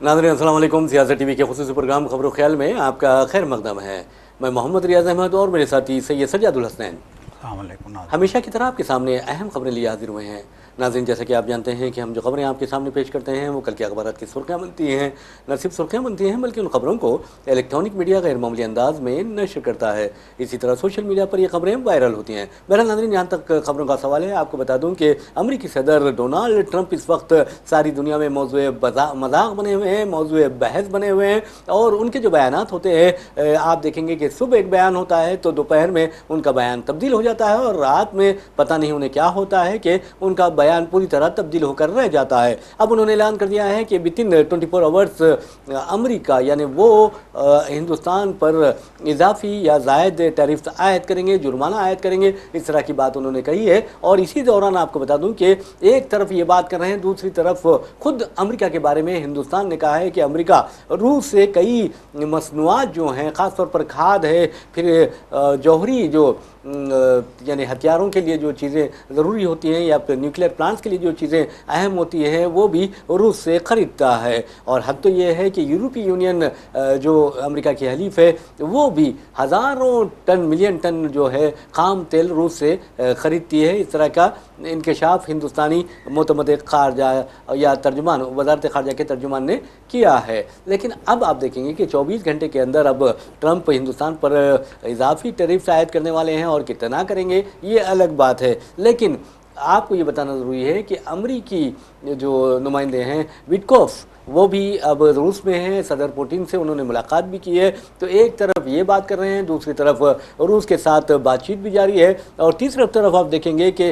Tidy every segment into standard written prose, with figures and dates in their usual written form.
नाज़रीन अस्सलाम वालेकुम। सियासत टीवी के खुसूसी प्रोग्राम खबरों ख्याल में आपका खैर मकदम है। मैं मोहम्मद रियाज अहमद और मेरे साथी सैयद सज्जादुल हसनैन हमेशा की तरह आपके सामने अहम खबरें लिए हाजिर हुए हैं। नाज़रीन, जैसा कि आप जानते हैं कि हम जो खबरें आपके सामने पेश करते हैं वो कल के अखबारात की सुर्खियाँ बनती हैं। न सिर्फ सुर्खियाँ बनती हैं बल्कि उन खबरों को इलेक्ट्रॉनिक मीडिया गैर मामूली अंदाज में नशर करता है। इसी तरह सोशल मीडिया पर ये खबरें वायरल होती हैं। बहरहाल नाज़रीन, जहाँ तक खबरों का सवाल है, आपको बता दूँ कि अमरीकी सदर डोनाल्ड ट्रंप इस वक्त सारी दुनिया में मौजूए मजाक बने हुए हैं, मौजूए बहस बने हुए हैं। और उनके जो बयानात होते हैं, आप देखेंगे कि सुबह एक बयान होता है तो दोपहर में उनका बयान तब्दील हो जाता है और रात में पता नहीं उन्हें क्या होता है कि उनका बयान पूरी तरह तब्दील होकर रह जाता है। अब उन्होंने ऐलान कर दिया है कि विदिन 24 आवर्स अमेरिका यानी वो हिंदुस्तान पर इजाफी या जायद टैरिफ आयद करेंगे, जुर्माना आयद करेंगे। इस तरह की बात उन्होंने कही है। और इसी दौरान आपको बता दूं कि एक तरफ ये बात कर रहे हैं, दूसरी तरफ खुद अमेरिका के बारे में हिंदुस्तान ने कहा है कि अमेरिका रूस से कई मसनूआत जो हैं, ख़ासतौर पर खाद है, फिर जौहरी जो यानी हथियारों के लिए जो चीज़ें ज़रूरी होती हैं या फिर न्यूक्लियर प्लांट्स के लिए जो चीज़ें अहम होती हैं, वो भी रूस से ख़रीदता है। और हद तो ये है कि यूरोपीय यूनियन जो अमेरिका की हलीफ है, वो भी हज़ारों टन, मिलियन टन जो है खाम तेल रूस से ख़रीदती है। इस तरह का इंकशाफ हिंदुस्तानी मुतमद ख़ारजा या तर्जुमान, वज़ारत ख़ारजा के तर्जुमान ने किया है। लेकिन अब आप देखेंगे कि 24 घंटे के अंदर अब ट्रंप हिंदुस्तान पर इजाफी टैरिफ आयद करने वाले हैं और कितना करेंगे ये अलग बात है। लेकिन आपको ये बताना ज़रूरी है कि अमरीकी जो नुमाइंदे हैं विटकॉफ, वो भी अब रूस में हैं। सदर पुतिन से उन्होंने मुलाकात भी की है। तो एक तरफ ये बात कर रहे हैं, दूसरी तरफ रूस के साथ बातचीत भी जारी है। और तीसरी तरफ आप देखेंगे कि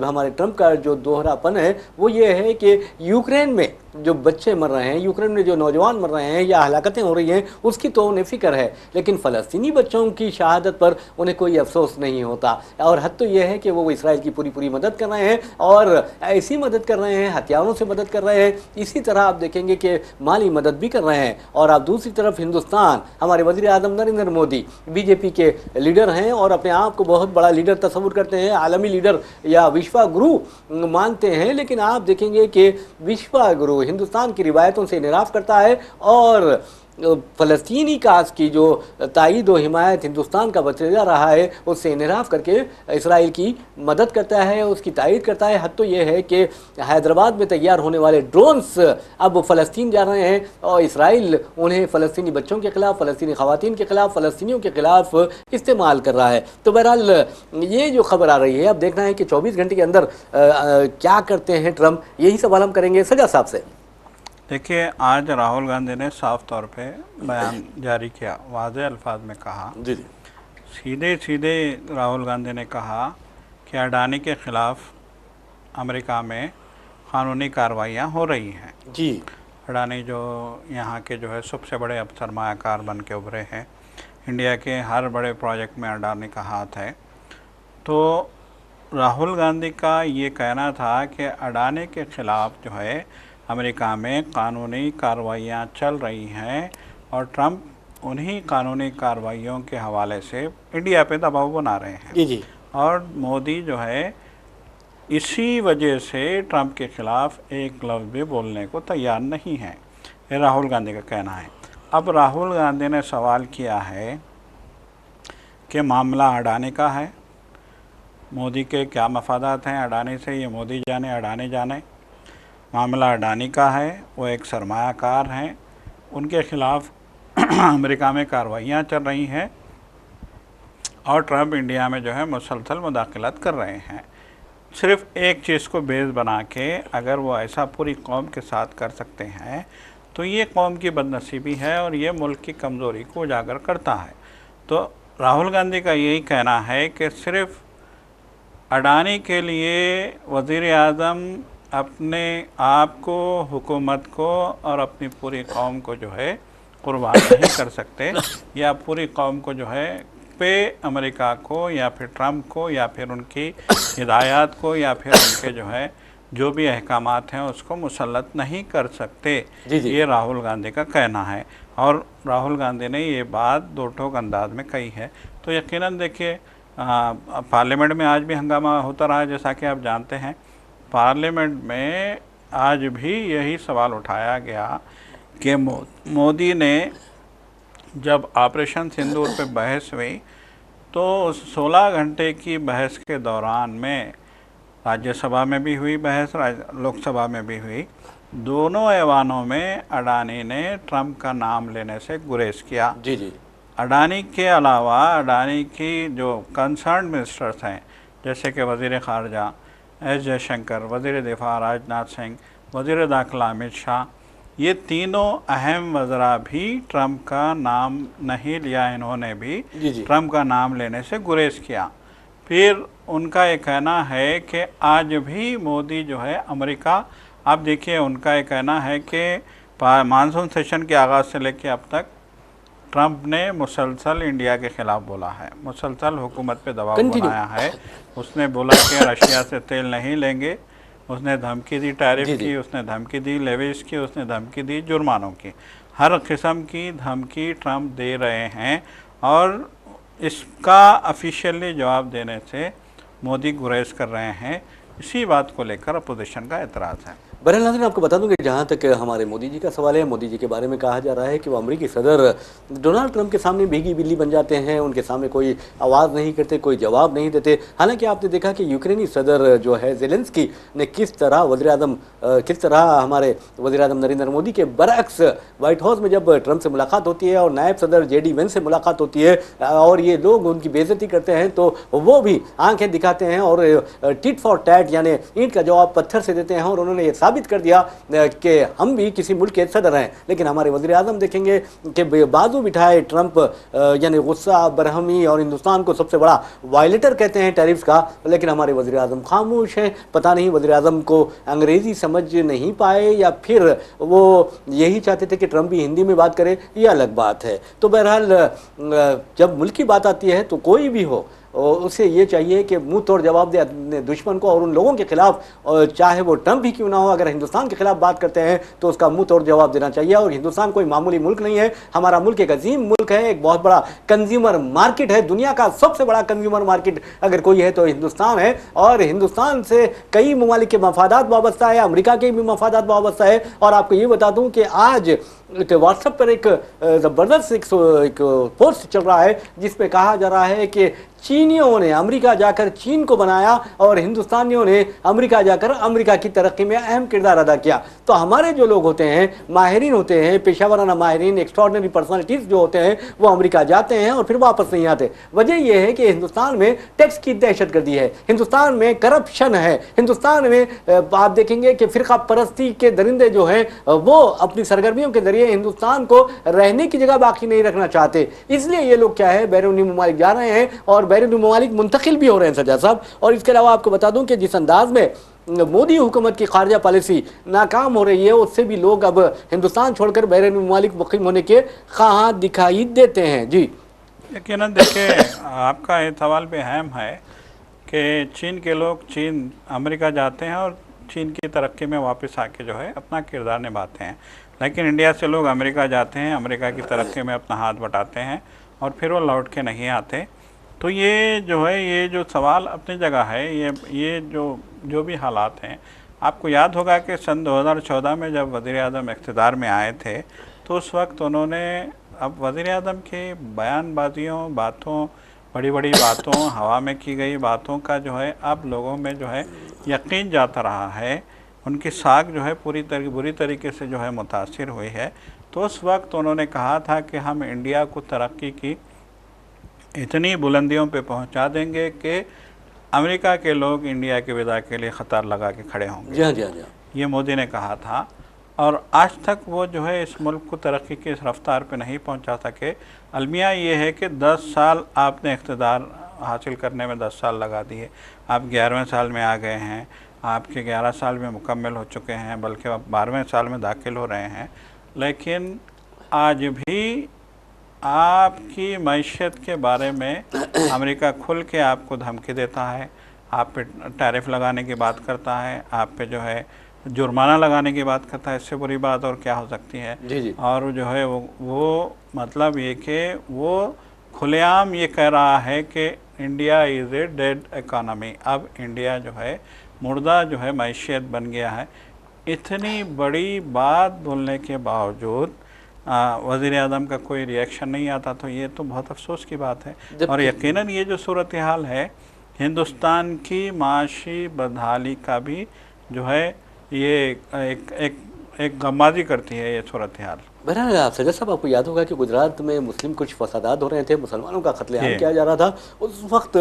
हमारे ट्रंप का जो दोहरापन है वो ये है कि यूक्रेन में जो बच्चे मर रहे हैं, यूक्रेन में जो नौजवान मर रहे हैं या हलाकतें हो रही हैं, उसकी तो उन्हें फ़िक्र है, लेकिन फ़लस्तीनी बच्चों की शहादत पर उन्हें कोई अफसोस नहीं होता। और हद तो यह है कि वो इसराइल की पूरी मदद कर रहे हैं और ऐसी मदद कर रहे हैं, हथियारों से मदद कर रहे हैं। इसी तरह आप देखेंगे कि माली मदद भी कर रहे हैं। और आप दूसरी तरफ हिंदुस्तान, हमारे वज़ीर आज़म नरेंद्र मोदी बीजेपी के लीडर हैं और अपने आप को बहुत बड़ा लीडर तस्वुर करते हैं, आलमी लीडर या विश्व गुरु मानते हैं। लेकिन आप देखेंगे कि विश्व गुरु हिंदुस्तान की रिवायतों से इनराफ करता है और फ़लस्तीनी काज की जो ताईद व हिमायत हिंदुस्तान का वतीरा रहा है, उससे इनराफ करके इसराइल की मदद करता है, उसकी ताईद करता है। हद तो ये है कि हैदराबाद में तैयार होने वाले ड्रोन्स अब फ़लस्तीन जा रहे हैं और इसराइल उन्हें फ़लस्तीनी बच्चों के ख़िलाफ़, फ़लस्तीनी ख़वातीन के ख़िलाफ़, फ़लस्तीनियों के ख़िलाफ़ इस्तेमाल कर रहा है। तो बहरहाल ये जो खबर आ रही है, अब देखना है कि 24 घंटे के अंदर क्या करते हैं ट्रंप। यही सवाल हम करेंगे सजा साहब से। देखिए, आज राहुल गांधी ने साफ तौर पे बयान जारी किया, वाज़ेह अल्फाज में कहा। जी सीधे राहुल गांधी ने कहा कि अडानी के ख़िलाफ़ अमेरिका में क़ानूनी कार्रवाइयाँ हो रही हैं। जी, अडानी जो यहाँ के जो है सबसे बड़े अब सरमायाकार बन के उभरे हैं, इंडिया के हर बड़े प्रोजेक्ट में अडानी का हाथ है। तो राहुल गांधी का ये कहना था कि अडानी के ख़िलाफ़ जो है अमेरिका में कानूनी कार्रवाइयाँ चल रही हैं और ट्रंप उन्हीं कानूनी कार्रवाइयों के हवाले से इंडिया पे दबाव बना रहे हैं। जी। और मोदी जो है इसी वजह से ट्रंप के ख़िलाफ़ एक लफ्ज़ भी बोलने को तैयार नहीं है, ये राहुल गांधी का कहना है। अब राहुल गांधी ने सवाल किया है कि मामला अडानी का है, मोदी के क्या मफादात हैं अडानी से, ये मोदी जाने अडानी जाने। मामला अडानी का है, वो एक सरमायाकार हैं, उनके ख़िलाफ़ अमेरिका में कार्रवाइयाँ चल रही हैं और ट्रंप इंडिया में जो है मुसलसल मुदाखलत कर रहे हैं। सिर्फ़ एक चीज़ को बेस बना के अगर वो ऐसा पूरी कौम के साथ कर सकते हैं तो ये कौम की बदनसीबी है और ये मुल्क की कमज़ोरी को उजागर करता है। तो राहुल गांधी का यही कहना है कि सिर्फ़ अडानी के लिए वज़ीर आज़म अपने आप को, हुकूमत को और अपनी पूरी कौम को जो है कुर्बान नहीं कर सकते, या पूरी कौम को जो है पे अमेरिका को या फिर ट्रंप को या फिर उनकी हिदायत को या फिर उनके जो है जो भी अहकामात हैं उसको मुसल्लत नहीं कर सकते। ये राहुल गांधी का कहना है और राहुल गांधी ने ये बात दो टोक अंदाज में कही है। तो यकीनन देखिए, पार्लियामेंट में आज भी हंगामा होता रहा, जैसा कि आप जानते हैं। पार्लियामेंट में आज भी यही सवाल उठाया गया कि मोदी ने जब ऑपरेशन सिंदूर पे बहस हुई तो 16 घंटे की बहस के दौरान में राज्यसभा में भी हुई बहस, लोकसभा में भी हुई, दोनों ऐवानों में अडानी ने ट्रंप का नाम लेने से गुरेज किया। जी जी। अडानी के अलावा अडानी की जो कंसर्न मिनिस्टर्स हैं, जैसे कि वज़ीर ख़ारजा एस जयशंकर, वज़ीर दिफा राजनाथ सिंह, वज़ीर दाखिला अमित शाह, ये तीनों अहम वज़रा भी ट्रंप का नाम नहीं लिया। इन्होंने भी ट्रंप का नाम लेने से गुरेज किया। फिर उनका ये कहना है कि आज भी मोदी जो है अमेरिका, आप देखिए उनका ये कहना है कि मानसून सेशन के आगाज़ से लेकर अब तक ट्रंप ने मुसलसल इंडिया के ख़िलाफ़ बोला है, मुसलसल हुकूमत पे दबाव बनाया है। उसने बोला कि रशिया से तेल नहीं लेंगे, उसने धमकी दी टैरिफ की, उसने धमकी दी लेविस की, उसने धमकी दी जुर्मानों की, हर किस्म की धमकी ट्रंप दे रहे हैं और इसका ऑफिशियली जवाब देने से मोदी गुरेज कर रहे हैं। इसी बात को लेकर अपोजिशन का एतराज़ है। बहरहाल नाज़रीन, आपको बता दूं कि जहाँ तक हमारे मोदी जी का सवाल है, मोदी जी के बारे में कहा जा रहा है कि वो अमेरिकी सदर डोनाल्ड ट्रंप के सामने भीगी बिल्ली बन जाते हैं, उनके सामने कोई आवाज़ नहीं करते, कोई जवाब नहीं देते। हालांकि आपने देखा कि यूक्रेनी सदर जो है ज़ेलेंस्की ने किस तरह हमारे वज़ीर आज़म नरेंद्र मोदी के बरअक्स व्हाइट हाउस में जब ट्रंप से मुलाकात होती है और नायब सदर JD वेंस से मुलाकात होती है और ये लोग उनकी बेइज्जती करते हैं, तो वो भी आंखें दिखाते हैं और टिट फॉर टैट यानी ईंट का जवाब पत्थर से देते हैं और उन्होंने ये साबित कर दिया कि हम भी किसी मुल्क के सदर हैं। लेकिन हमारे वज़ीर आज़म देखेंगे कि बाजू बिठाए ट्रंप यानी गुस्सा, बरहमी और हिंदुस्तान को सबसे बड़ा वायलेटर कहते हैं टैरिफ्स का, लेकिन हमारे वज़ीर आज़म खामोश हैं। पता नहीं वज़ीर आज़म को अंग्रेज़ी समझ नहीं पाए या फिर वो यही चाहते थे कि ट्रंप भी हिंदी में बात करे, ये अलग बात है। तो बहरहाल जब मुल्क की बात आती है तो कोई भी हो उसे ये चाहिए कि मुंह तोड़ जवाब दे अपने दुश्मन को और उन लोगों के खिलाफ, चाहे वो ट्रंप ही क्यों ना हो, अगर हिंदुस्तान के खिलाफ बात करते हैं तो उसका मुंह तोड़ जवाब देना चाहिए। और हिंदुस्तान कोई मामूली मुल्क नहीं है, हमारा मुल्क एक अजीम मुल्क है, एक बहुत बड़ा कंज्यूमर मार्केट है, दुनिया का सबसे बड़ा कंज्यूमर मार्केट अगर कोई है तो हिंदुस्तान है। और हिंदुस्तान से कई ममालिक के मफादात वाबस्ता है, अमेरिका के भी मफादात वाबस्ता है। और आपको ये बता दूं कि आज व्हाट्सएप पर एक ज़बरदस्त एक पोस्ट चल रहा है जिसमें कहा जा रहा है कि चीनियों ने अमेरिका जाकर चीन को बनाया और हिंदुस्तानियों ने अमेरिका जाकर अमेरिका की तरक्की में अहम किरदार अदा किया। तो हमारे जो लोग होते हैं, माहिरीन होते हैं, पेशावराना माहिरीन, एक्स्ट्रॉर्डिनरी पर्सनालिटीज़ जो होते हैं, वो अमेरिका जाते हैं और फिर वापस नहीं आते। वजह यह है कि हिंदुस्तान में टैक्स की दहशतगर्दी है, हिंदुस्तान में करप्शन है, हिंदुस्तान में आप देखेंगे कि फ़िरका परस्ती के दरिंदे जो हैं वो अपनी सरगर्मियों के जरिए हिंदुस्तान को रहने की जगह बाकी नहीं रखना चाहते। इसलिए ये लोग क्या है, बैरूनी ममालिक जा रहे हैं और बैरूनी ममालिक मुंतकिल भी हो रहे हैं सज्जा साहब। और इसके अलावा आपको बता दूं कि जिस अंदाज में मोदी हुकूमत की खारजा पॉलिसी नाकाम हो रही है, उससे भी लोग अब हिंदुस्तान छोड़कर बैरूनी ममालिक मुकीम होने के ख्वाह दिखाई देते हैं। जी यकीनन देखिए, आपका ये सवाल भी अहम है कि चीन के लोग चीन अमेरिका जाते हैं और चीन की तरक्की में वापस आके जो है अपना किरदार निभाते हैं, लेकिन इंडिया से लोग अमेरिका जाते हैं, अमेरिका की तरक्की में अपना हाथ बटाते हैं और फिर वो लौट के नहीं आते। तो ये जो है, ये जो सवाल अपनी जगह है, ये जो भी हालात हैं, आपको याद होगा कि सन 2014 में जब वज़ीर आज़म इक़्तिदार में आए थे तो उस वक्त उन्होंने, अब वज़ीर आज़म के बयानबाजियों, बातों, बड़ी बड़ी बातों, हवा में की गई बातों का जो है अब लोगों में जो है यकीन जाता रहा है, उनकी साख जो है बुरी तरीके से जो है मुतासिर हुई है। तो उस वक्त उन्होंने कहा था कि हम इंडिया को तरक्की की इतनी बुलंदियों पे पहुंचा देंगे कि अमेरिका के लोग इंडिया के विदा के लिए ख़तर लगा के खड़े होंगे। जी हाँ, जी हाँ, जी हाँ। ये मोदी ने कहा था और आज तक वो जो है इस मुल्क को तरक्की की इस रफ्तार पे नहीं पहुंचा सके। अलमिया ये है कि 10 साल आपने इक़्तिदार हासिल करने में 10 साल लगा दिए, आप 11वें साल में आ गए हैं, आपके 11 साल में मुकम्मल हो चुके हैं, बल्कि आप 12वें साल में दाखिल हो रहे हैं, लेकिन आज भी आपकी मईशत के बारे में अमेरिका खुल के आपको धमकी देता है, आप पे टैरिफ लगाने की बात करता है, आप पे जो है जुर्माना लगाने की बात करता है। इससे बुरी बात और क्या हो सकती है। जी जी। और जो है वो मतलब ये कि वो खुलेआम ये कह रहा है कि India is a dead economy. अब इंडिया जो है मुर्दा जो है मईशत बन गया है। इतनी बड़ी बात बोलने के बावजूद वज़ीर आज़म का कोई रिएक्शन नहीं आता, तो ये तो बहुत अफसोस की बात है। और यकीनन ये जो सूरत हाल है हिंदुस्तान की माशी बदहाली का भी जो है ये एक गम्माजी करती है ये सूरत हाल। बहरहाल आप सजद साहब, आपको याद होगा कि गुजरात में मुस्लिम कुछ फसादात हो रहे थे, मुसलमानों का कत्लेआम किया जा रहा था। उस वक्त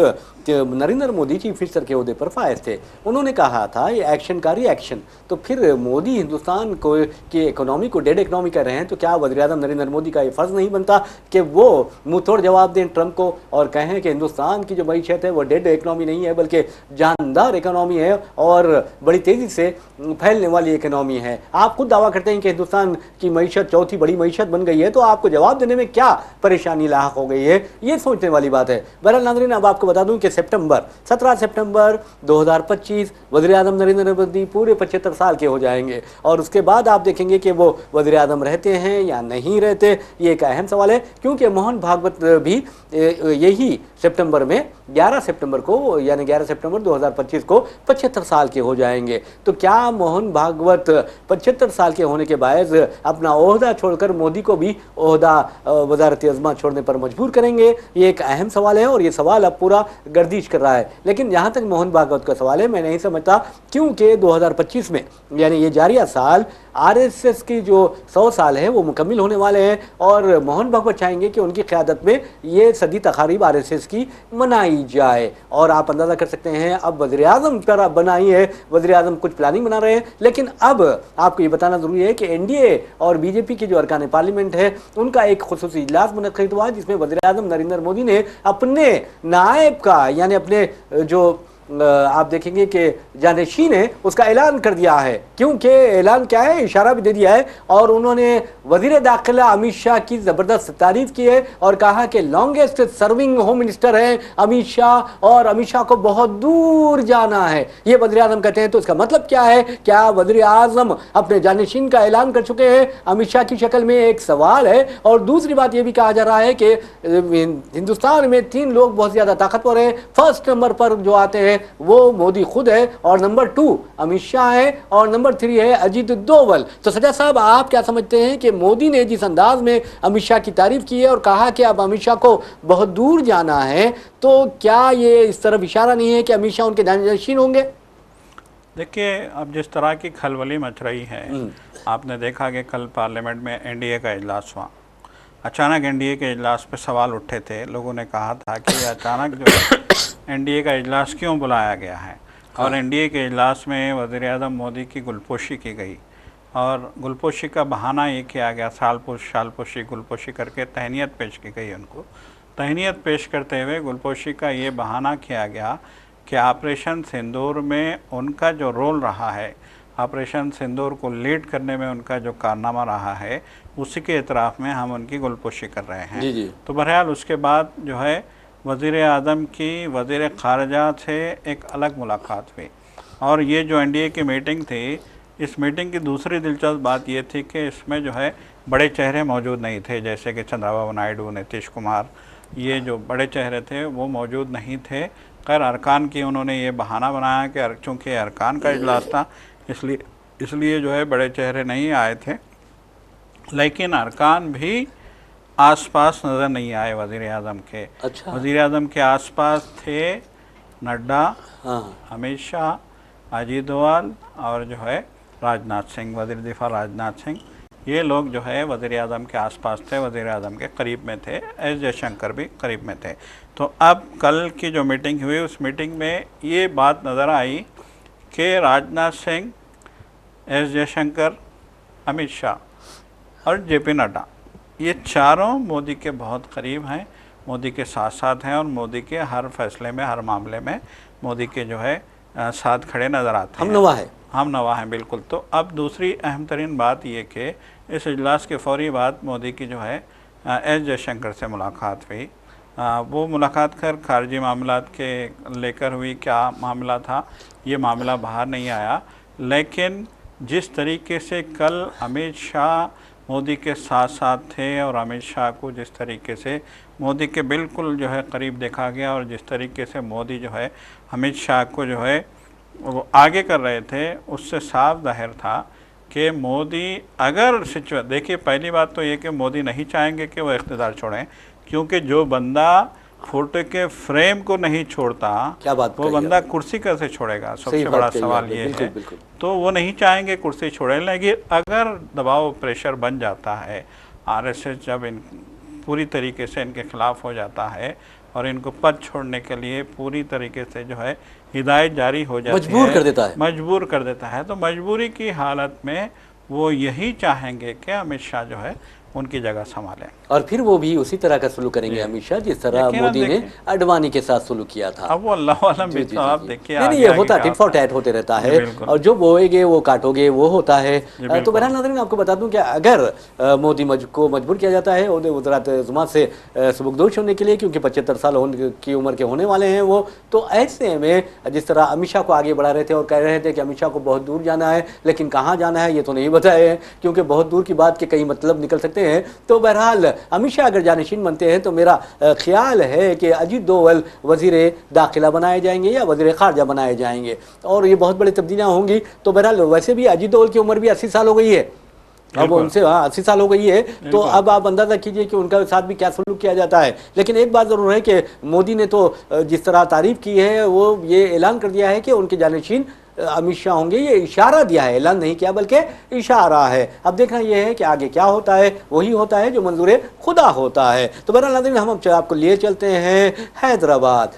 नरेंद्र मोदी चीफ मिनिस्टर के ओहदे पर फायज थे। उन्होंने कहा था ये एक्शन का रिएक्शन। तो फिर मोदी हिंदुस्तान को की इकोनॉमी को डेड इकोनॉमी कर रहे हैं, तो क्या वज़ीर आज़म नरेंद्र मोदी का ये फ़र्ज़ नहीं बनता कि वो मुँह तोड़ जवाब दें ट्रंप को और कहें कि हिंदुस्तान की जो मईशत है वो डेड इकोनॉमी नहीं है बल्कि जानदार इकोनॉमी है और बड़ी तेज़ी से फैलने वाली इकोनॉमी है। आप खुद दावा करते हैं कि हिंदुस्तान की मईशत चौथी बड़ी मईशत बन गई है, तो आपको जवाब देने में क्या परेशानी लाहक हो गई है, ये सोचने वाली बात है। बहरहाल नाज़रीन, अब आपको बता दूं कि 17 सितंबर 2025 वज़ीर आज़म नरेंद्र मोदी पूरे 75 साल के हो जाएंगे और उसके बाद आप देखेंगे कि वो वज़ीर आज़म रहते हैं या नहीं रहते, ये एक अहम सवाल है। क्योंकि मोहन भागवत भी यही सितंबर में 11 सितंबर को यानी 11 सितंबर 2025 को 75 साल के हो जाएंगे। तो क्या मोहन भागवत 75 साल के होने के बायस अपना ओहदा छोड़कर मोदी को भी ओहदा वज़ारत अज़्मा छोड़ने पर मजबूर करेंगे? ये एक अहम सवाल है और ये सवाल अब पूरा गर्दिश कर रहा है। लेकिन जहाँ तक मोहन भागवत का सवाल है, मैं नहीं समझता, क्योंकि 2025 में यानी ये जारिया साल आरएसएस की जो 100 साल है वो मुकम्मिल होने वाले हैं और मोहन भागवत चाहेंगे कि उनकी क़यादत में ये सदी तकारीब आरएसएस की मनाई जाए। और आप अंदाज़ा कर सकते हैं अब वज़ीर आज़म पर बनाई है, वज़ीर आज़म कुछ प्लानिंग बना रहे हैं। लेकिन अब आपको ये बताना ज़रूरी है कि एनडीए और बीजेपी की जो अरकान पार्लियामेंट है उनका एक खुसूसी इजलास मुनक़्क़िद हुआ जिसमें वज़ीर आज़म नरेंद्र मोदी ने अपने नायब का यानी अपने जो आप देखेंगे कि जानशीन है उसका ऐलान कर दिया है। क्योंकि ऐलान क्या है, इशारा भी दे दिया है और उन्होंने वज़ीर दाखिला अमित शाह की ज़बरदस्त तारीफ़ की है और कहा कि लॉन्गेस्ट सर्विंग होम मिनिस्टर है अमित शाह और अमित शाह को बहुत दूर जाना है, ये वज़ीर आज़म कहते हैं। तो इसका मतलब क्या है? क्या वज़ीर आज़म अपने जानशीन का ऐलान कर चुके हैं? अमित शाह की शक्ल में एक सवाल है। और दूसरी बात यह भी कहा जा रहा है कि हिंदुस्तान में 3 लोग बहुत ज़्यादा ताकतवर हैं। फर्स्ट नंबर पर जो आते हैं वो मोदी खुद है और नंबर 2 अमित शाह है और नंबर 3 है अजीत डोवल। तो सजा साहब, आप क्या समझते हैं कि मोदी ने जिस अंदाज में अमित शाह की तारीफ की है और कहा कि अब अमित शाह को बहुत दूर जाना है, तो क्या ये इस तरफ इशारा नहीं है कि अमित शाह उनके जानशीन होंगे? देखिए, अब जिस तरह की खलबली मच रही है, आपने देखा कि कल पार्लियामेंट में एनडीए का इजलास हुआ। अचानक एनडीए के इजलास पे सवाल उठे थे। लोगों ने कहा था कि अचानक जो एनडीए का इजलास क्यों बुलाया गया है। और एनडीए के इजलास में वज़ीर आज़म मोदी की गुलपोशी की गई और गुलपोशी का बहाना ये किया गया, शालपोशी गुलपोशी करके तहनीत पेश की गई उनको। तहनीत पेश करते हुए गुलपोशी का ये बहाना किया गया कि ऑपरेशन सिंदूर में उनका जो रोल रहा है, ऑपरेशन सिंदूर को लीड करने में उनका जो कारनामा रहा है, उसी के इतराफ़ में हम उनकी गुलपोशी कर रहे हैं। जी। तो बहरहाल उसके बाद जो है वज़ीर आज़म की वज़ीर ख़ारजा से एक अलग मुलाकात हुई और ये जो एनडीए की मीटिंग थी, इस मीटिंग की दूसरी दिलचस्प बात ये थी कि इसमें जो है बड़े चेहरे मौजूद नहीं थे, जैसे कि चंद्रबाबू नायडू, नीतीश कुमार, ये जो बड़े चेहरे थे वो मौजूद नहीं थे। खैर, अरकान की उन्होंने ये बहाना बनाया कि चूँकि अरकान का इजलास था इसलिए जो है बड़े चेहरे नहीं आए थे। लेकिन अरकान भी आसपास नज़र नहीं आए वज़ीर आज़म के। अच्छा। वज़ीर आज़म के आसपास थे नड्डा, अमित शाह, अजीत डोवाल और जो है राजनाथ सिंह, वज़ीर दिफा राजनाथ सिंह। ये लोग जो है वज़ीर आज़म के आसपास थे, वज़ीर आज़म के करीब में थे। एस जयशंकर भी करीब में थे। तो अब कल की जो मीटिंग हुई उस मीटिंग में ये बात नज़र आई कि राजनाथ सिंह, एस जयशंकर, अमित शाह और जेपी नड्डा, ये चारों मोदी के बहुत करीब हैं, मोदी के साथ साथ हैं और मोदी के हर फैसले में, हर मामले में मोदी के जो है साथ खड़े नज़र आते हैं। हम नवा हैं बिल्कुल। तो अब दूसरी अहम तरीन बात ये कि इस इजलास के फौरी बाद मोदी की जो है एस जयशंकर से मुलाकात हुई। वो मुलाकात कर खारजी मामलात के लेकर हुई। क्या मामला था ये मामला बाहर नहीं आया, लेकिन जिस तरीके से कल अमित शाह मोदी के साथ साथ थे और अमित शाह को जिस तरीके से मोदी के बिल्कुल जो है करीब देखा गया और जिस तरीके से मोदी जो है अमित शाह को जो है वो आगे कर रहे थे, उससे साफ ज़ाहिर था कि मोदी अगर देखिए, पहली बात तो ये कि मोदी नहीं चाहेंगे कि वो इख्तिदार छोड़ें, क्योंकि जो बंदा फोटो के फ्रेम को नहीं छोड़ता, क्या बात, वो बंदा कुर्सी कैसे छोड़ेगा? सबसे बड़ा सवाल ये है। तो वो नहीं चाहेंगे कुर्सी छोड़े, लेकिन अगर दबाव प्रेशर बन जाता है, आरएसएस जब इन पूरी तरीके से इनके खिलाफ हो जाता है और इनको पद छोड़ने के लिए पूरी तरीके से जो है हिदायत जारी हो जाती है, मजबूर कर देता है, तो मजबूरी की हालत में वो यही चाहेंगे कि अमित शाह जो है उनकी जगह संभालें, और फिर वो भी उसी तरह का सलूक करेंगे अमित शाह जिस तरह मोदी ने अडवाणी के साथ सलूक किया था। अब वो अल्लाह आलम भी, तो आप देखिए नहीं, ये होता टिट फॉर टैट होते रहता है, और जो बोएगे वो काटोगे वो होता है। तो बहरहाल नाज़रीन, आपको बता दूं कि अगर मोदी को मजबूर किया जाता है वज़रात ज़ुमा से सबकदोश होने के लिए, क्योंकि 75 साल की उम्र के होने वाले हैं वो, तो ऐसे में जिस तरह अमित शाह को आगे बढ़ा रहे थे और कह रहे थे कि अमित शाह को बहुत दूर जाना है, लेकिन कहाँ जाना है ये तो नहीं बताए हैं, क्योंकि बहुत दूर की बात के कई मतलब निकल सकते हैं। तो बहरहाल अमित शाह अगर जानशीन बनते हैं तो मेरा ख्याल है कि अजीत डोवल वज़ीर दाखिला बनाए जाएंगे या वज़ीर ख़ारजा बनाए जाएंगे, और ये बहुत बड़ी तब्दीलियाँ होंगी। तो बहरहाल वैसे भी अजीत डोवल की उम्र भी 80 साल हो गई है, अब उनसे 80 साल हो गई है, तो अब आप अंदाज़ा कीजिए कि उनका साथ भी क्या सलूक किया जाता है। लेकिन एक बात ज़रूर है कि मोदी ने तो जिस तरह तारीफ़ की है, वो ये ऐलान कर दिया है कि उनके जानशीन अमित शाह होंगे, ये इशारा दिया है, ऐलान नहीं किया बल्कि इशारा है। अब देखना यह है कि आगे क्या होता है, वही होता है जो मंजूर खुदा होता है। तो बहरहाल नाज़रीन, हम आपको लिए चलते हैं हैदराबाद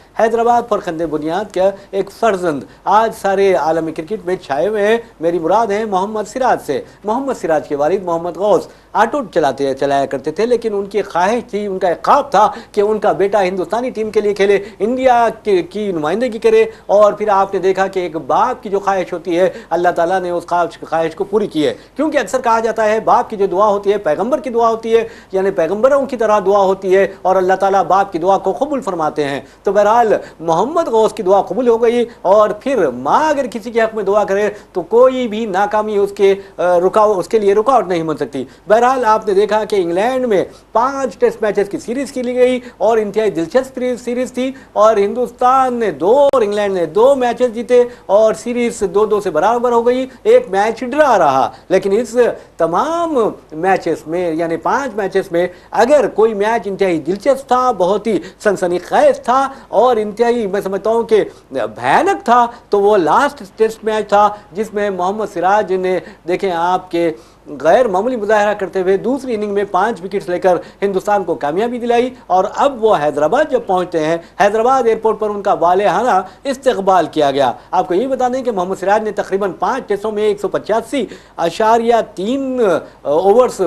पर खंदे बुनियाद का एक फर्जंद आज सारे आलमी क्रिकेट में छाए हुए हैं। मेरी मुराद है मोहम्मद सिराज से। मोहम्मद सिराज के वालिद मोहम्मद गौस ऑटो चलाया करते थे, लेकिन उनकी ख्वाहिश थी, उनका एक ख्वाब था कि उनका बेटा हिंदुस्तानी टीम के लिए खेले, इंडिया की नुमाइंदगी करे। और फिर आपने देखा कि एक बाप की जो ख्वाहिश होती है, अल्लाह ताला ने उस ख्वाहिश को पूरी की है, क्योंकि अक्सर कहा जाता है बाप की जो दुआ होती है पैगंबर की दुआ होती है, यानी पैगंबरों की तरह दुआ होती है, और अल्लाह ताला बाप की दुआ को कबूल फरमाते हैं। तो बहरहाल मोहम्मद गौस की दुआ कबूल हो गई, और फिर माँ अगर किसी के हक में दुआ करे तो कोई भी नाकामी उसके लिए रुकावट नहीं बन सकती। बहरहाल आपने देखा कि इंग्लैंड में 5 टेस्ट मैचेस की सीरीज खेली गई और इंतहाई दिलचस्प सीरीज थी, और हिंदुस्तान ने 2 और इंग्लैंड ने 2 मैचेस जीते और सीरीज 2-2 से बराबर हो गई, एक मैच ड्रा रहा। लेकिन इस तमाम मैचेस में, यानी 5 मैचेस में, अगर कोई मैच इंतहाई दिलचस्प था, बहुत ही सनसनीखेज था और इंतहाई मैं समझता हूँ कि भयानक था, तो वो लास्ट टेस्ट मैच था जिसमें मोहम्मद सिराज ने देखें आपके गैर मामूली मुजाहरा करते हुए दूसरी इनिंग में 5 विकेट्स लेकर हिंदुस्तान को कामयाबी दिलाई। और अब वो हैदराबाद जब पहुंचते हैं, हैदराबाद एयरपोर्ट पर उनका वालेहाना इस्तकबाल किया गया। आपको ये बता दें कि मोहम्मद सिराज ने तकरीबन 5 टेस्टों में 185.3 ओवर्स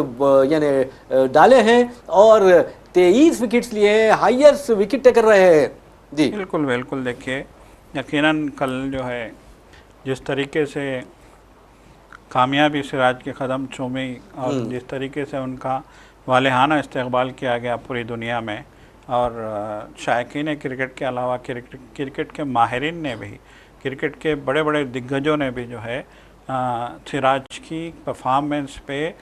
यानी डाले हैं और 23 विकेट्स लिए हैं, हाईएस्ट विकेट टेकर रहे हैं। जी बिल्कुल। देखिए, यकीनन कल जो है जिस तरीके से कामयाबी सिराज के कदम चूमी और जिस तरीके से उनका वालेहाना इस्तकबाल किया गया पूरी दुनिया में, और शायकीन क्रिकेट के अलावा क्रिकेट के माहिरीन ने भी, क्रिकेट के बड़े बड़े दिग्गजों ने भी जो है सिराज की परफॉर्मेंस पे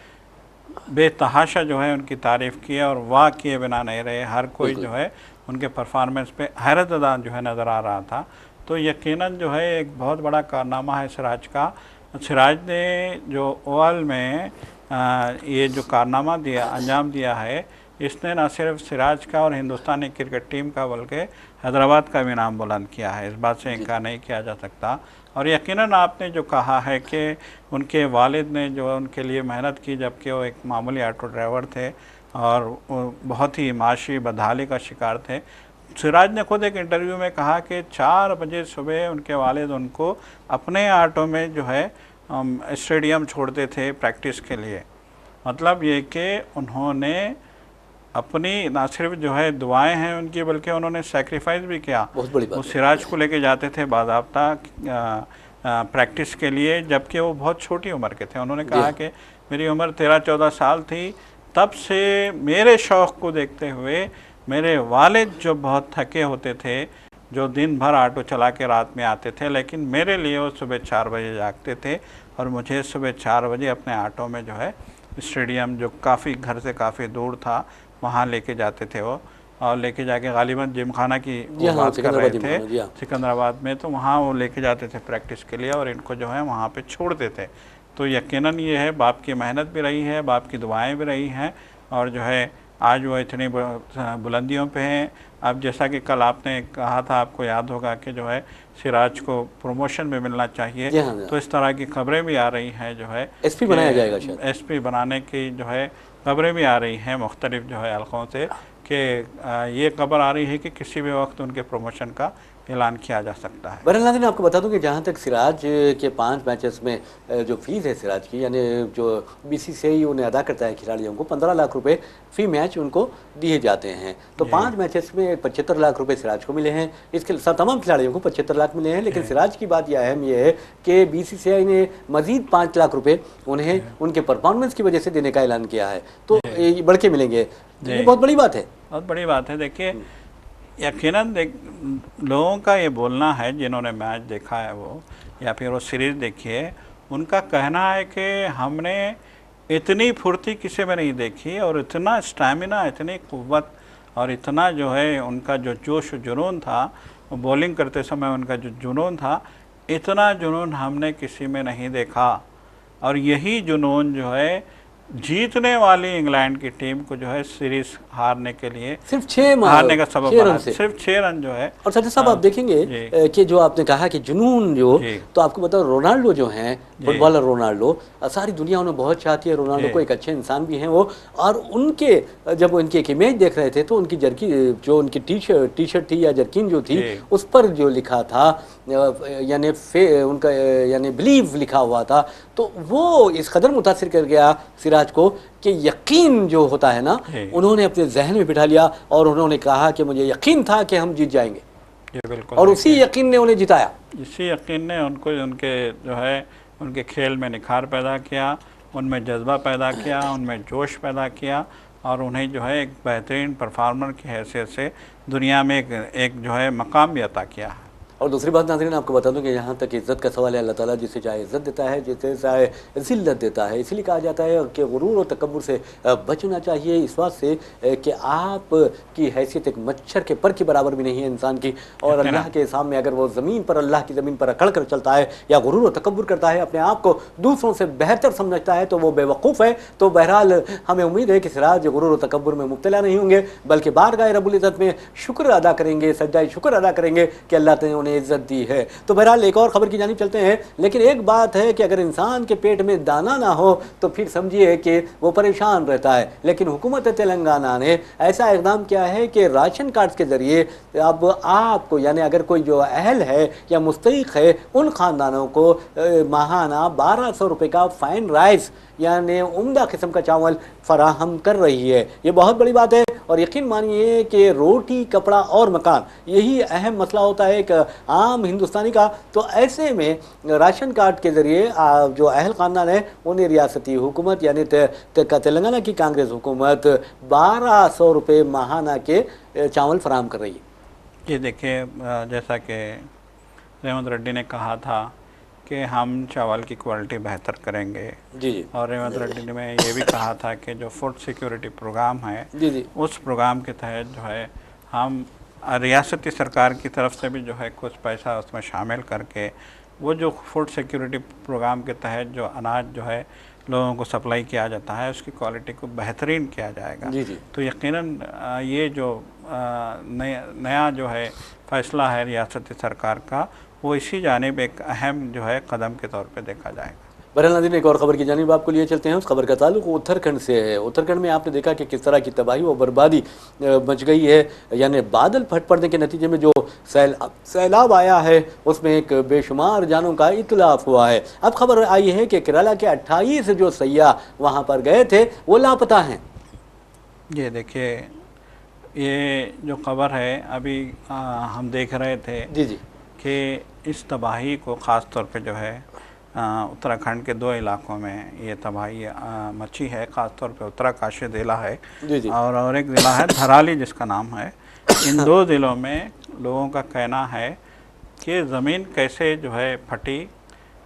बेतहाशा जो है उनकी तारीफ़ की है, और वाह किए बिना नहीं रहे। हर कोई जो है उनके परफॉर्मेंस पे हैरतज़दा जो है नज़र आ रहा था। तो यकीनन जो है एक बहुत बड़ा कारनामा है सिराज का। सिराज ने जो ओवल में ये जो कारनामा अंजाम दिया है, इसने न सिर्फ सिराज का और हिंदुस्तानी क्रिकेट टीम का बल्कि हैदराबाद का भी नाम बुलंद किया है, इस बात से इनकार नहीं किया जा सकता। और यकीनन आपने जो कहा है कि उनके वालिद ने जो उनके लिए मेहनत की, जबकि वो एक मामूली ऑटो ड्राइवर थे और बहुत ही माशी बदहाली का शिकार थे। सिराज ने खुद एक इंटरव्यू में कहा कि 4 बजे सुबह उनके वालिद उनको अपने ऑटो में जो है स्टेडियम छोड़ते थे प्रैक्टिस के लिए। मतलब ये कि उन्होंने अपनी ना सिर्फ जो है दुआएं हैं उनकी, बल्कि उन्होंने सेक्रीफाइस भी किया। वो सिराज को लेके जाते थे बाज़ाब्ता प्रैक्टिस के लिए, जबकि वो बहुत छोटी उम्र के थे। उन्होंने कहा कि मेरी उम्र 13-14 साल थी, तब से मेरे शौक़ को देखते हुए मेरे वालिद जो बहुत थके होते थे, जो दिन भर ऑटो चला के रात में आते थे, लेकिन मेरे लिए वो सुबह 4 बजे जागते थे और मुझे सुबह 4 बजे अपने ऑटो में जो है स्टेडियम, जो काफ़ी घर से काफ़ी दूर था, वहाँ लेके जाते थे वो, और लेके जाके गालिबन जिमखाना की बात कर रहे थे सिकंदराबाद में, तो वहाँ वो लेके जाते थे प्रैक्टिस के लिए और इनको जो है वहाँ पे छोड़ते थे। तो यकीनन ये है बाप की मेहनत भी रही है, बाप की दुआएं भी रही हैं, और जो है आज वो इतनी बुलंदियों पे हैं। अब जैसा कि कल आपने कहा था, आपको याद होगा कि जो है सिराज को प्रमोशन में मिलना चाहिए, तो इस तरह की खबरें भी आ रही हैं, जो है एसपी बनाया जाएगा शायद, एसपी बनाने की जो है खबरें भी आ रही हैं मुख्तलिफ जो है हल्कों से, कि ये खबर आ रही है कि किसी भी वक्त उनके प्रमोशन का ऐलान किया जा सकता है। बहरहाल नाज़रीन, आपको बता दूं कि जहां तक सिराज के 5 मैचेस में जो फीस है सिराज की, यानी जो बीसीसीआई उन्हें अदा करता है खिलाड़ियों को 15 लाख रुपए फी मैच उनको दिए जाते हैं। तो 5 मैचेस में 75 लाख रुपए सिराज को मिले हैं, इसके तमाम खिलाड़ियों को 75 लाख मिले हैं। लेकिन सिराज की बात यह अहम यह है कि बीसीसीआई ने मजीद 5 लाख रुपए उन्हें उनके परफॉर्मेंस की वजह से देने का ऐलान किया है, तो ये बढ़ के मिलेंगे। ये बहुत बड़ी बात है, बहुत बड़ी बात है। देखिए यकीनन लोगों का ये बोलना है, जिन्होंने मैच देखा है वो, या फिर वो सीरीज़ देखी है, उनका कहना है कि हमने इतनी फुर्ती किसी में नहीं देखी, और इतना स्टैमिना, इतनी कुव्वत, और इतना जो है उनका जो जोश जुनून था, बॉलिंग करते समय उनका जो जुनून था, इतना जुनून हमने किसी में नहीं देखा। और यही जुनून जो है जीतने वाली इंग्लैंड की टीम को जो है सीरीज हारने के लिए सिर्फ 6 हारने का सबब बना, सिर्फ 6 रन जो है। और सचिन साहब, आप देखेंगे कि जो आपने कहा कि जुनून जो, तो आपको बताओ रोनाल्डो जो हैं, फुटबॉलर रोनाल्डो, सारी दुनिया उन्हें बहुत चाहती है। रोनाल्डो को एक अच्छे इंसान भी हैं वो, और उनके जब उनकी एक इमेज देख रहे थे तो उनकी जर्की, जो उनकी टी शर्ट थी या जर्किन जो थी, उस पर जो लिखा था यानी उनका यानी बिलीव लिखा हुआ था, तो वो इस कदर मुतासिर कर गया सिराज को कि यकीन जो होता है ना, उन्होंने अपने जहन में बिठा लिया और उन्होंने कहा कि मुझे यकीन था कि हम जीत जाएंगे, और उसी यकीन ने उन्हें जिताया। इसी यकीन ने उनको उनके जो है उनके खेल में निखार पैदा किया, उनमें जज्बा पैदा किया, उनमें जोश पैदा किया, और उन्हें जो है एक बेहतरीन परफार्मर की हैसियत से दुनिया में एक जो है मकाम भी अता किया है। और दूसरी बात नाज़रीन, आपको बता दूं कि यहाँ तक इज़्ज़त का सवाल है, अल्लाह ताला जिसे चाहे इज़्ज़त देता है, जिसे चाहे ज़िल्लत देता है। इसलिए कहा जाता है कि गुरूर और तकब्बुर से बचना चाहिए, इस बात से कि आप की हैसियत एक मच्छर के पर की बराबर भी नहीं है इंसान की, और अल्लाह के सामने अगर वो ज़मीन पर, अल्लाह की ज़मीन पर अकड़ कर चलता है या गुरूर और तकब्बुर करता है, अपने आप को दूसरों से बेहतर समझता है, तो वो बेवकूफ़ है। तो बहरहाल हमें उम्मीद है कि सिराज गुरूर और तकब्बुर में मुब्तला नहीं होंगे, बल्कि बारगाह रब्बुल इज़्ज़त में शुक्र अदा करेंगे, सज्जाए शुक्र अदा करेंगे कि अल्लाह ने उन्हें इज़्ज़त दी है। तो बहरहाल एक और खबर की जानिब चलते हैं। लेकिन एक बात है कि अगर इंसान के पेट में दाना ना हो तो फिर समझिए कि वो परेशान रहता है। लेकिन हुकूमत तेलंगाना ने ऐसा इक़दाम किया है कि राशन कार्ड के ज़रिए अब आपको, यानी अगर कोई जो अहल है या मुस्तहिक़ है, उन ख़ानदानों को माहाना 1200 रुपये का फाइन राइस यानी उम्दा किस्म का चावल फराहम कर रही है। ये बहुत बड़ी बात है, और यकीन मानिए कि रोटी, कपड़ा और मकान, यही अहम मसला होता है एक आम हिंदुस्तानी का। तो ऐसे में राशन कार्ड के ज़रिए जो अहल ख़ानदान है उन्हें रियासती हुकूमत यानी तेलंगाना की कांग्रेस हुकूमत 1200 रुपये माहाना के चावल फराहम कर रही है। ये देखिए, जैसा कि रेवंत रेड्डी ने कहा था कि हम चावल की क्वालिटी बेहतर करेंगे, जी, और रेवंत रेड्डी ने ये भी कहा था कि जो फूड सिक्योरिटी प्रोग्राम है, जी, उस प्रोग्राम के तहत जो है हम रियासती सरकार की तरफ से भी जो है कुछ पैसा उसमें शामिल करके वो जो फूड सिक्योरिटी प्रोग्राम के तहत जो अनाज जो है लोगों को सप्लाई किया जाता है, उसकी क्वालिटी को बेहतरीन किया जाएगा। जी, जी। तो यकीनन ये जो नया जो है फ़ैसला है रियासती सरकार का, वो इसी जानिब एक अहम जो है कदम के तौर पे देखा जाएगा। बहरहाल नाज़रीन, एक और ख़बर की जानिब आपको लिए चलते हैं। उस खबर का ताल्लुक उत्तराखंड से है। उत्तराखंड में आपने देखा कि किस तरह की तबाही व बर्बादी मच गई है, यानी बादल फट पड़ने के नतीजे में जो सैलाब आया है उसमें एक बेशुमार जानों का इतलाफ हुआ है। अब खबर आई है कि केरला के 28 जो सयाह वहाँ पर गए थे वो लापता हैं। ये देखिए, ये जो खबर है अभी हम देख रहे थे, जी जी, कि इस तबाही को ख़ास तौर पे जो है उत्तराखंड के 2 इलाकों में ये तबाही मची है। ख़ास तौर पे उत्तराकाशी ज़िला है, जी जी, और एक ज़िला है धराली जिसका नाम है। इन 2 ज़िलों में लोगों का कहना है कि ज़मीन कैसे जो है फटी,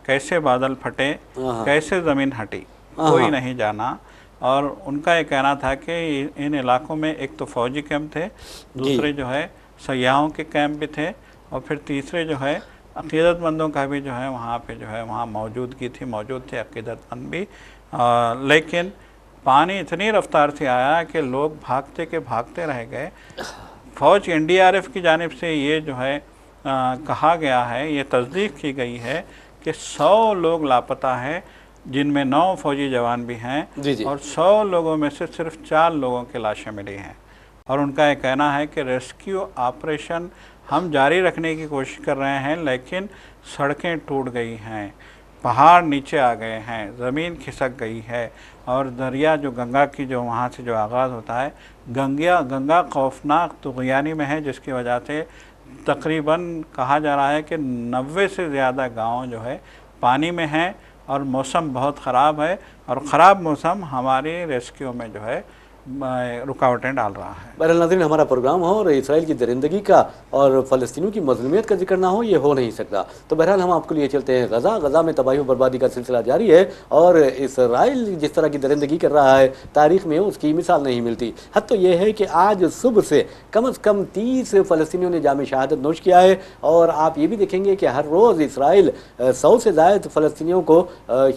कैसे बादल फटे, कैसे ज़मीन हटी, कोई नहीं जाना। और उनका ये कहना था कि इन इलाकों में एक तो फ़ौजी कैंप थे, दूसरे जो है सयाहों के कैंप भी थे, और फिर तीसरे जो है अक़ीदतमंदों का भी जो है वहाँ पे जो है वहाँ मौजूद थे अक़ीदतमंद भी। लेकिन पानी इतनी रफ्तार से आया कि लोग भागते के भागते रह गए। फ़ौज NDRF की जानिब से ये जो है कहा गया है, ये तस्दीक की गई है कि 100 लोग लापता हैं, जिनमें 9 फ़ौजी जवान भी हैं और 100 लोगों में से सिर्फ 4 लोगों की लाशें मिली हैं। और उनका ये कहना है कि रेस्क्यू ऑपरेशन हम जारी रखने की कोशिश कर रहे हैं, लेकिन सड़कें टूट गई हैं, पहाड़ नीचे आ गए हैं, ज़मीन खिसक गई है और दरिया जो गंगा की जो वहाँ से जो आगाज़ होता है, गंगा खौफनाक तुग़यानी में है, जिसकी वजह से तकरीबन कहा जा रहा है कि 90 से ज़्यादा गांव जो है पानी में हैं और मौसम बहुत ख़राब है और ख़राब मौसम हमारे रेस्क्यू में जो है रुकावटें डाल रहा है। बहरहाल नाज़रीन, हमारा प्रोग्राम हो और इसराइल की दरिंदगी का और फ़लस्तीनियों की मज़लूमियत का जिक्र ना हो, ये हो नहीं सकता। तो बहरहाल हम आपको लिए चलते हैं गज़ा में तबाही और बर्बादी का सिलसिला जारी है और इसराइल जिस तरह की दरिंदगी कर रहा है, तारीख़ में उसकी मिसाल नहीं मिलती। हद तो ये है कि आज सुबह से कम 30 फ़लस्तीनियों ने जाम शहादत नोश किया है और आप ये भी देखेंगे कि हर रोज़ इसराइल 100 से ज़ायद फ़लस्तीनियों को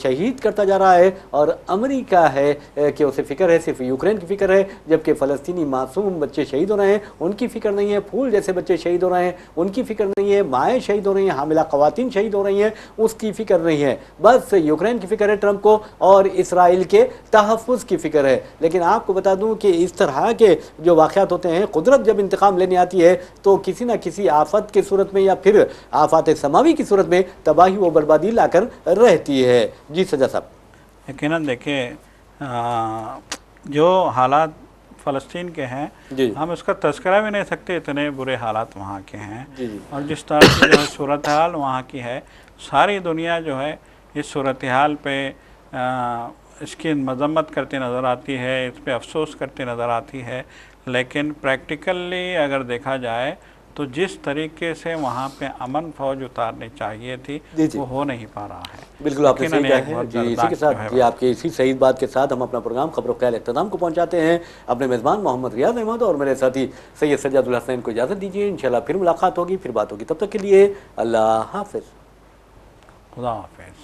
शहीद करता जा रहा है और अमेरिका है कि उसे फ़िक्र है सिर्फ यूक्रेन की फ़िक्र है, जबकि फ़लस्तीनी मासूम बच्चे शहीद हो रहे हैं, उनकी फ़िक्र नहीं है। फूल जैसे बच्चे शहीद हो रहे हैं, उनकी फ़िक्र नहीं है। माएँ शहीद हो रही हैं, हामिला ख़वातीन शहीद हो रही हैं, उसकी फ़िक्र नहीं है। बस यूक्रेन की फ़िक्र है ट्रंप को और इसराइल के तहफ़्फ़ुज़ की फ़िक्र है। लेकिन आपको बता दूँ कि इस तरह के जो वाक़यात होते हैं, कुदरत जब इंतकाम लेने आती है तो किसी न किसी आफत की सूरत में या फिर आफात समावी की सूरत में तबाही व बर्बादी लाकर रहती है। जी सजा साहब, यकीनन देखिए जो हालात फ़लस्तीन के हैं हम उसका तज़किरा भी नहीं सकते, इतने बुरे हालात वहाँ के हैं। और जिस तरह की जो है सूरत हाल वहाँ की है, सारी दुनिया जो है इस सूरत हाल पे इसकी मज़म्मत करती नज़र आती है, इस पर अफसोस करती नज़र आती है। लेकिन प्रैक्टिकली अगर देखा जाए तो जिस तरीके से वहाँ पे अमन फ़ौज उतारनी चाहिए थी वो हो नहीं पा रहा है। बिल्कुल आपने सही कहा है जी। इसी के साथ जी आपकी इसी सही बात के साथ हम अपना प्रोग्राम खबरों ख्याल इख्तिताम को पहुँचाते हैं। अपने मेज़बान मोहम्मद रियाज़ अहमद और मेरे साथी सैयद सज्जादुल हसनैन को इजाज़त दीजिए। इंशाल्लाह फिर मुलाकात होगी, फिर बात होगी। तब तक के लिए अल्लाह हाफ़िज़। खुदा हाफ़िज़।